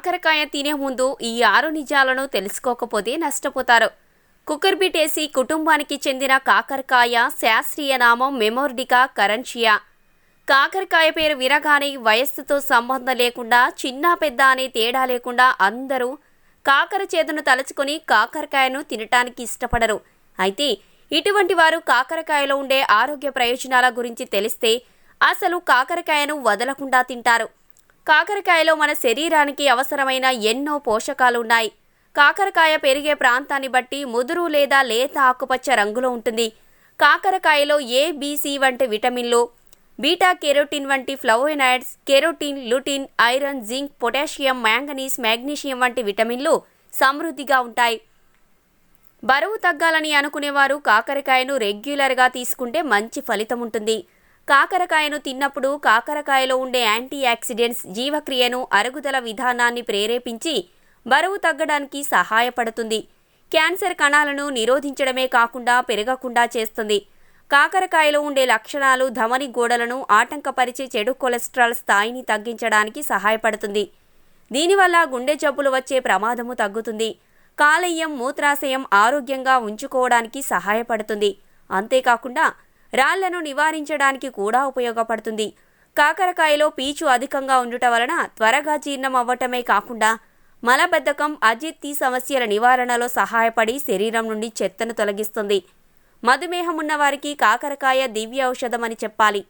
కాకరకాయ తినే ముందు ఈ 6 నిజాలను తెలుసుకోకపోతే నష్టపోతారు. కుకుర్బిటేసి కుటుంబానికి చెందిన కాకరకాయ శాస్త్రీయ నామం మెమోర్డికా కరెన్షియా. కాకరకాయ పేరు వినగానే వయస్సుతో సంబంధం లేకుండా చిన్న పెద్ద అనే తేడా లేకుండా అందరూ కాకర చేదును తలుచుకొని కాకరకాయను తినటానికి ఇష్టపడరు. అయితే ఇటువంటి వారు కాకరకాయలో ఉండే ఆరోగ్య ప్రయోజనాల గురించి తెలిస్తే అసలు కాకరకాయను వదలకుండా తింటారు. కాకరకాయలో మన శరీరానికి అవసరమైన ఎన్నో పోషకాలున్నాయి. కాకరకాయ పెరిగే ప్రాంతాన్ని బట్టి ముదురు లేదా లేత ఆకుపచ్చ రంగులో ఉంటుంది. కాకరకాయలో ఏ, బి, సి వంటి విటమిన్లు, బీటా కెరోటిన్ వంటి flavonoids, carotene, lutein, iron, zinc, potassium, manganese, magnesium వంటి విటమిన్లు సమృద్ధిగా ఉంటాయి. బరువు తగ్గాలని అనుకునేవారు కాకరకాయను రెగ్యులర్గా తీసుకుంటే మంచి ఫలితం ఉంటుంది. కాకరకాయను తిన్నప్పుడు కాకరకాయలో ఉండే యాంటీ ఆక్సిడెంట్స్ జీవక్రియను, అరుగుదల విధానాన్ని ప్రేరేపించి బరువు తగ్గడానికి సహాయపడుతుంది. క్యాన్సర్ కణాలను నిరోధించడమే కాకుండా పెరగకుండా చేస్తుంది. కాకరకాయలో ఉండే లక్షణాలు ధమని గోడలను ఆటంకపరిచే చెడు కొలెస్ట్రాల్ స్థాయిని తగ్గించడానికి సహాయపడుతుంది. దీనివల్ల గుండె జబ్బులు వచ్చే ప్రమాదము తగ్గుతుంది. కాలేయం, మూత్రాశయం ఆరోగ్యంగా ఉంచుకోవడానికి సహాయపడుతుంది. అంతేకాకుండా రాళ్లను నివారించడానికి కూడా ఉపయోగపడుతుంది. కాకరకాయలో పీచు అధికంగా ఉండటం వలన త్వరగా జీర్ణం అవ్వటమే కాకుండా మలబద్ధకం, అజీర్తి సమస్యల నివారణలో సహాయపడి శరీరం నుండి చెత్తను తొలగిస్తుంది. మధుమేహం ఉన్నవారికి కాకరకాయ దివ్య ఔషధం అని చెప్పాలి.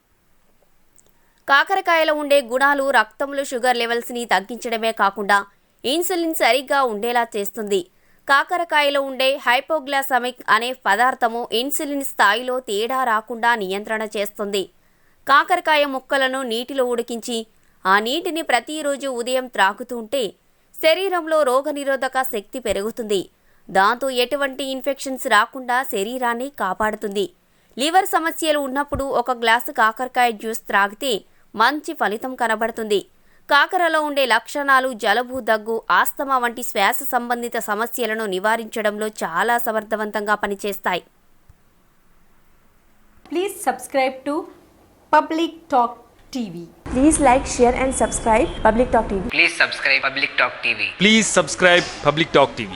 కాకరకాయలో ఉండే గుణాలు రక్తంలో షుగర్ లెవెల్స్ని తగ్గించడమే కాకుండా ఇన్సులిన్ సరిగ్గా ఉండేలా చేస్తుంది. కాకరకాయలో ఉండే హైపోగ్లాసమిక్ అనే పదార్థము ఇన్సులిన్ స్థాయిలో తేడా రాకుండా నియంత్రణ చేస్తుంది. కాకరకాయ ముక్కలను నీటిలో ఉడికించి ఆ నీటిని ప్రతిరోజు ఉదయం త్రాగుతూ ఉంటే శరీరంలో రోగనిరోధక శక్తి పెరుగుతుంది. దాంతో ఎటువంటి ఇన్ఫెక్షన్స్ రాకుండా శరీరాన్ని కాపాడుతుంది. లివర్ సమస్యలు ఉన్నప్పుడు 1 గ్లాసు కాకరకాయ జ్యూస్ త్రాగితే మంచి ఫలితం కనబడుతుంది. కాకరలో ఉండే లక్షణాలు జలుబు, దగ్గు, ఆస్తమా వంటి శ్వాస సంబంధిత సమస్యలను నివారించడంలో చాలా సమర్థవంతంగా పనిచేస్తాయి. Please subscribe to Public Talk TV. Please like, share and subscribe Public Talk TV. Please subscribe Public Talk TV. Please subscribe Public Talk TV.